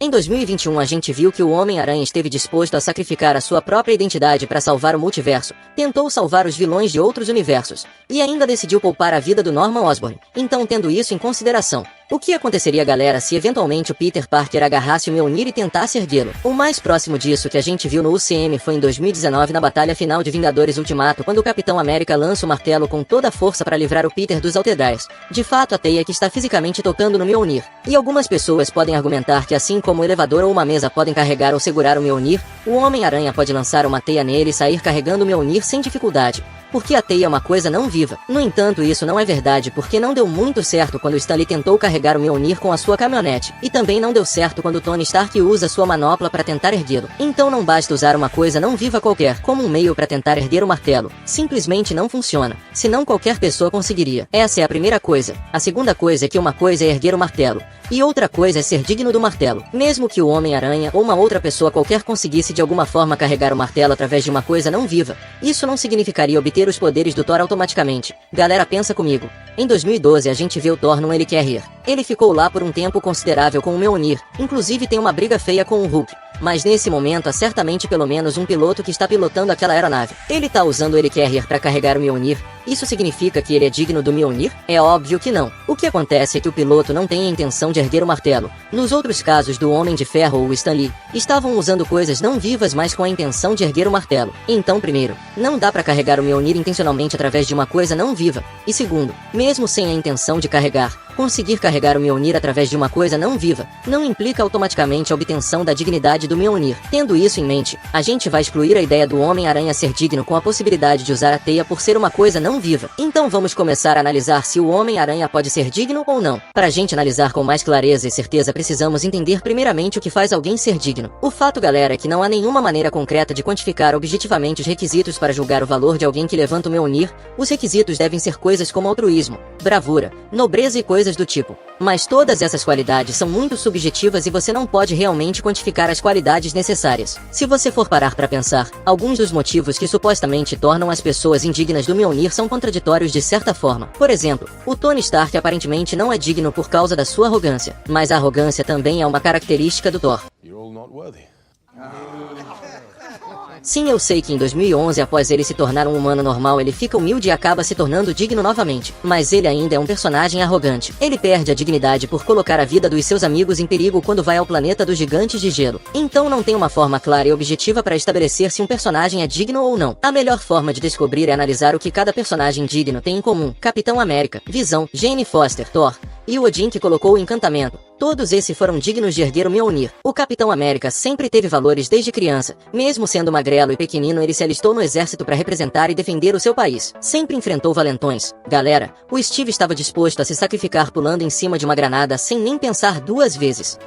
Em 2021 a gente viu que o Homem-Aranha esteve disposto a sacrificar a sua própria identidade para salvar o multiverso, tentou salvar os vilões de outros universos, e ainda decidiu poupar a vida do Norman Osborn. Então, tendo isso em consideração, o que aconteceria, galera, se eventualmente o Peter Parker agarrasse o Mjolnir e tentasse erguê-lo? O mais próximo disso que a gente viu no UCM foi em 2019 na batalha final de Vingadores Ultimato, quando o Capitão América lança o martelo com toda a força para livrar o Peter dos Altedais. De fato, a teia que está fisicamente tocando no Mjolnir. E algumas pessoas podem argumentar que assim como o elevador ou uma mesa podem carregar ou segurar o Mjolnir, o Homem-Aranha pode lançar uma teia nele e sair carregando o Mjolnir sem dificuldade, porque a teia é uma coisa não viva. No entanto, isso não é verdade, porque não deu muito certo quando Stan Lee tentou carregar o Mjolnir com a sua caminhonete, e também não deu certo quando Tony Stark usa sua manopla para tentar erguê-lo. Então não basta usar uma coisa não viva qualquer como um meio para tentar erguer o martelo. Simplesmente não funciona, senão qualquer pessoa conseguiria. Essa é a primeira coisa. A segunda coisa é que uma coisa é erguer o martelo, e outra coisa é ser digno do martelo. Mesmo que o Homem-Aranha ou uma outra pessoa qualquer conseguisse de alguma forma carregar o martelo através de uma coisa não viva, isso não significaria obter os poderes do Thor automaticamente. Galera, pensa comigo. Em 2012 a gente vê o Thor num Helicarrier. Ele ficou lá por um tempo considerável com o Mjolnir, inclusive tem uma briga feia com o Hulk. Mas nesse momento há certamente pelo menos um piloto que está pilotando aquela aeronave. Ele tá usando o Helicarrier para carregar o Mjolnir. Isso significa que ele é digno do Mjolnir? É óbvio que não. O que acontece é que o piloto não tem a intenção de erguer o martelo. Nos outros casos do Homem de Ferro ou Stan Lee, estavam usando coisas não vivas mas com a intenção de erguer o martelo. Então, primeiro, não dá para carregar o Mjolnir intencionalmente através de uma coisa não viva. E segundo, mesmo sem a intenção de carregar, conseguir carregar o Mjolnir através de uma coisa não viva, não implica automaticamente a obtenção da dignidade do Mjolnir. Tendo isso em mente, a gente vai excluir a ideia do Homem-Aranha ser digno com a possibilidade de usar a teia por ser uma coisa não viva. Então vamos começar a analisar se o Homem-Aranha pode ser digno ou não. Para a gente analisar com mais clareza e certeza precisamos entender primeiramente o que faz alguém ser digno. O fato, galera, é que não há nenhuma maneira concreta de quantificar objetivamente os requisitos para julgar o valor de alguém que levanta o Mjolnir. Os requisitos devem ser coisas como altruísmo, bravura, nobreza e coisas do tipo. Mas todas essas qualidades são muito subjetivas e você não pode realmente quantificar as qualidades necessárias. Se você for parar para pensar, alguns dos motivos que supostamente tornam as pessoas indignas do Mjolnir são contraditórios de certa forma. Por exemplo, o Tony Stark aparentemente não é digno por causa da sua arrogância, mas a arrogância também é uma característica do Thor. Sim, eu sei que em 2011, após ele se tornar um humano normal, ele fica humilde e acaba se tornando digno novamente. Mas ele ainda é um personagem arrogante. Ele perde a dignidade por colocar a vida dos seus amigos em perigo quando vai ao planeta dos gigantes de gelo. Então não tem uma forma clara e objetiva para estabelecer se um personagem é digno ou não. A melhor forma de descobrir é analisar o que cada personagem digno tem em comum. Capitão América, Visão, Jane Foster, Thor e o Odin que colocou o encantamento. Todos esses foram dignos de erguer o Mjolnir. O Capitão América sempre teve valores desde criança. Mesmo sendo magrelo e pequenino, ele se alistou no exército para representar e defender o seu país. Sempre enfrentou valentões. Galera, o Steve estava disposto a se sacrificar pulando em cima de uma granada sem nem pensar duas vezes.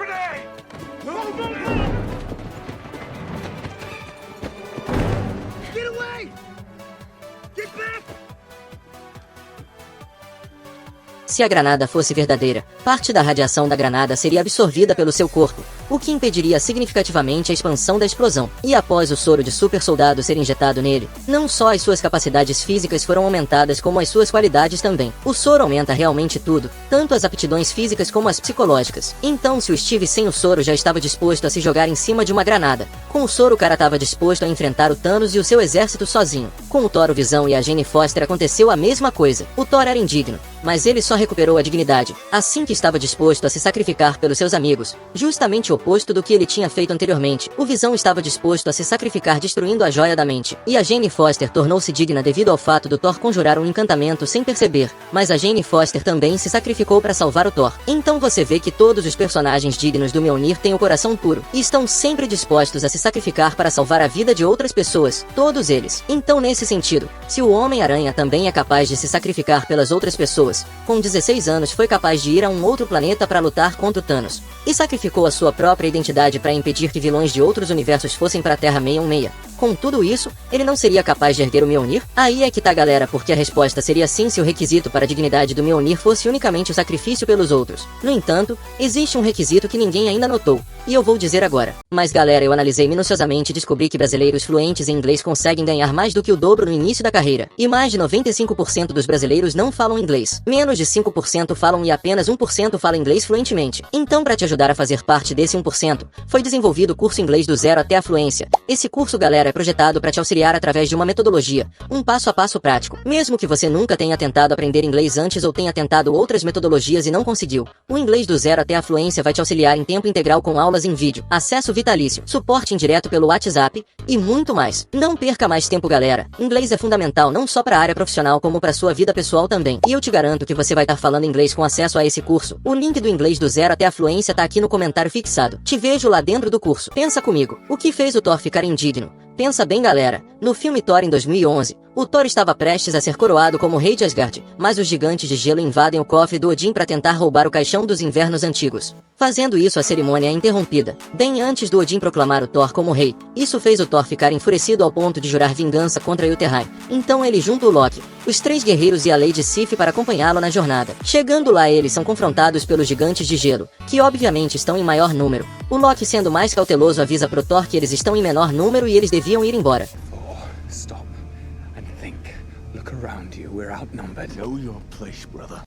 Se a granada fosse verdadeira, parte da radiação da granada seria absorvida pelo seu corpo, o que impediria significativamente a expansão da explosão. E após o soro de super soldado ser injetado nele, não só as suas capacidades físicas foram aumentadas como as suas qualidades também. O soro aumenta realmente tudo, tanto as aptidões físicas como as psicológicas. Então se o Steve sem o soro já estava disposto a se jogar em cima de uma granada, com o soro o cara estava disposto a enfrentar o Thanos e o seu exército sozinho. Com o Thor, o Visão e a Jane Foster aconteceu a mesma coisa. O Thor era indigno, mas ele só recuperou a dignidade assim que estava disposto a se sacrificar pelos seus amigos, justamente o oposto do que ele tinha feito anteriormente. O Visão estava disposto a se sacrificar destruindo a joia da mente, e a Jane Foster tornou-se digna devido ao fato do Thor conjurar um encantamento sem perceber, mas a Jane Foster também se sacrificou para salvar o Thor. Então você vê que todos os personagens dignos do Mjolnir têm o coração puro, e estão sempre dispostos a se sacrificar para salvar a vida de outras pessoas, todos eles. Então nesse sentido, se o Homem-Aranha também é capaz de se sacrificar pelas outras pessoas, com 16 anos foi capaz de ir a um outro planeta para lutar contra o Thanos, e sacrificou a sua própria identidade para impedir que vilões de outros universos fossem para a Terra 616. Com tudo isso, ele não seria capaz de erguer o Mjolnir? Aí é que tá, galera, porque a resposta seria sim se o requisito para a dignidade do Mjolnir fosse unicamente o sacrifício pelos outros. No entanto, existe um requisito que ninguém ainda notou, e eu vou dizer agora. Mas galera, eu analisei minuciosamente e descobri que brasileiros fluentes em inglês conseguem ganhar mais do que o dobro no início da carreira. E mais de 95% dos brasileiros não falam inglês. Menos de 5% falam e apenas 1% fala inglês fluentemente. Então, para te ajudar a fazer parte desse 1%, foi desenvolvido o curso Inglês do Zero até a Fluência. Esse curso, galera, é projetado para te auxiliar através de uma metodologia, um passo a passo prático. Mesmo que você nunca tenha tentado aprender inglês antes ou tenha tentado outras metodologias e não conseguiu, o Inglês do Zero até a Fluência vai te auxiliar em tempo integral com aulas em vídeo, acesso vitalício, suporte indireto pelo WhatsApp e muito mais. Não perca mais tempo, galera. Inglês é fundamental não só para a área profissional como para sua vida pessoal também. E eu te garanto que você vai estar falando inglês com acesso a esse curso. O link do Inglês do Zero até a Fluência tá aqui no comentário fixado. Te vejo lá dentro do curso. Pensa comigo, o que fez o Thor ficar indigno? Pensa bem, galera, no filme Thor em 2011, o Thor estava prestes a ser coroado como rei de Asgard, mas os gigantes de gelo invadem o cofre do Odin para tentar roubar o caixão dos invernos antigos. Fazendo isso, a cerimônia é interrompida, bem antes do Odin proclamar o Thor como rei. Isso fez o Thor ficar enfurecido ao ponto de jurar vingança contra Jotunheim. Então ele junta o Loki, os 3 guerreiros e a Lady Sif para acompanhá-lo na jornada. Chegando lá, eles são confrontados pelos gigantes de gelo, que obviamente estão em maior número. O Loki, sendo mais cauteloso, avisa pro Thor que eles estão em menor número e eles deviam ir embora.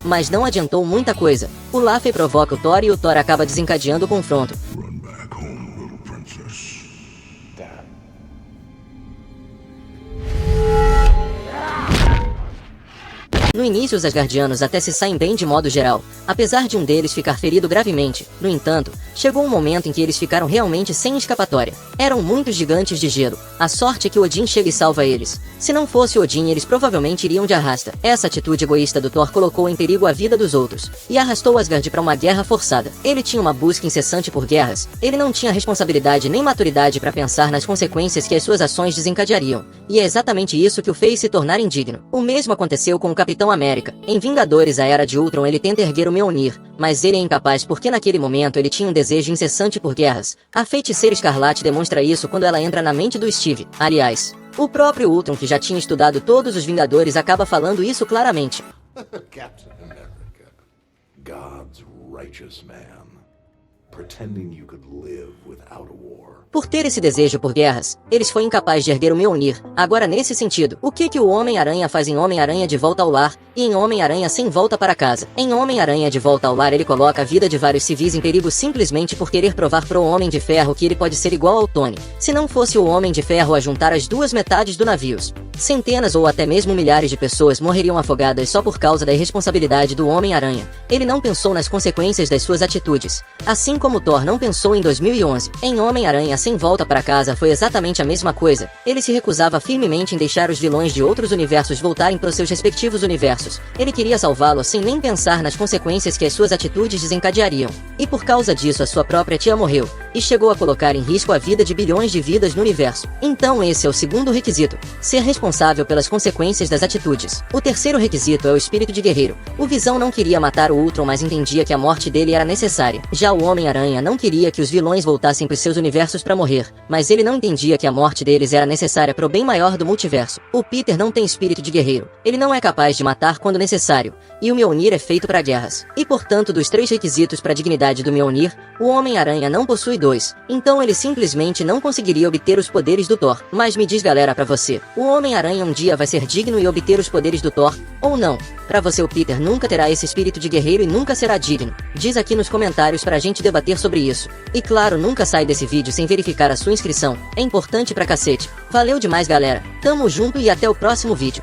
Mas não adiantou muita coisa. O Laffey provoca o Thor e o Thor acaba desencadeando o confronto. No início, os asgardianos até se saem bem de modo geral, apesar de um deles ficar ferido gravemente. No entanto, chegou um momento em que eles ficaram realmente sem escapatória. Eram muitos gigantes de gelo. A sorte é que Odin chega e salva eles. Se não fosse Odin, eles provavelmente iriam de arrasta. Essa atitude egoísta do Thor colocou em perigo a vida dos outros, e arrastou Asgard para uma guerra forçada. Ele tinha uma busca incessante por guerras. Ele não tinha responsabilidade nem maturidade para pensar nas consequências que as suas ações desencadeariam. E é exatamente isso que o fez se tornar indigno. O mesmo aconteceu com o Capitão América. Em Vingadores, a Era de Ultron, ele tenta erguer o Mjolnir, mas ele é incapaz porque naquele momento ele tinha um desejo incessante por guerras. A Feiticeira Escarlate demonstra isso quando ela entra na mente do Steve. Aliás, o próprio Ultron, que já tinha estudado todos os Vingadores, acaba falando isso claramente. Captain America, God's righteous man, pretending you could live without a war. Por ter esse desejo por guerras, eles foi incapaz de erguer o Mjolnir. Agora, nesse sentido, o que o Homem-Aranha faz em Homem-Aranha de Volta ao Lar e em Homem-Aranha Sem Volta para Casa? Em Homem-Aranha de Volta ao Lar, ele coloca a vida de vários civis em perigo simplesmente por querer provar pro Homem de Ferro que ele pode ser igual ao Tony. Se não fosse o Homem de Ferro a juntar as duas metades do navio, centenas ou até mesmo milhares de pessoas morreriam afogadas só por causa da irresponsabilidade do Homem-Aranha. Ele não pensou nas consequências das suas atitudes, assim como Thor não pensou em 2011. Em Homem-Aranha Sem Volta para Casa foi exatamente a mesma coisa. Ele se recusava firmemente em deixar os vilões de outros universos voltarem para os seus respectivos universos. Ele queria salvá-lo sem nem pensar nas consequências que as suas atitudes desencadeariam. E por causa disso, a sua própria tia morreu, e chegou a colocar em risco a vida de bilhões de vidas no universo. Então esse é o segundo requisito: ser responsável pelas consequências das atitudes. O terceiro requisito é o espírito de guerreiro. O Visão não queria matar o Ultron, mas entendia que a morte dele era necessária. Já o Homem-Aranha não queria que os vilões voltassem para os seus universos para morrer, mas ele não entendia que a morte deles era necessária para o bem maior do multiverso. O Peter não tem espírito de guerreiro. Ele não é capaz de matar quando necessário, e o Mjolnir é feito para guerras. E portanto, dos 3 requisitos para a dignidade do Mjolnir, o Homem-Aranha não possui 2. Então ele simplesmente não conseguiria obter os poderes do Thor. Mas me diz, galera, pra você, o Homem-Aranha um dia vai ser digno e obter os poderes do Thor, ou não? Pra você, o Peter nunca terá esse espírito de guerreiro e nunca será digno. Diz aqui nos comentários pra gente debater sobre isso. E claro, nunca sai desse vídeo sem verificar a sua inscrição. É importante pra cacete. Valeu demais, galera. Tamo junto e até o próximo vídeo.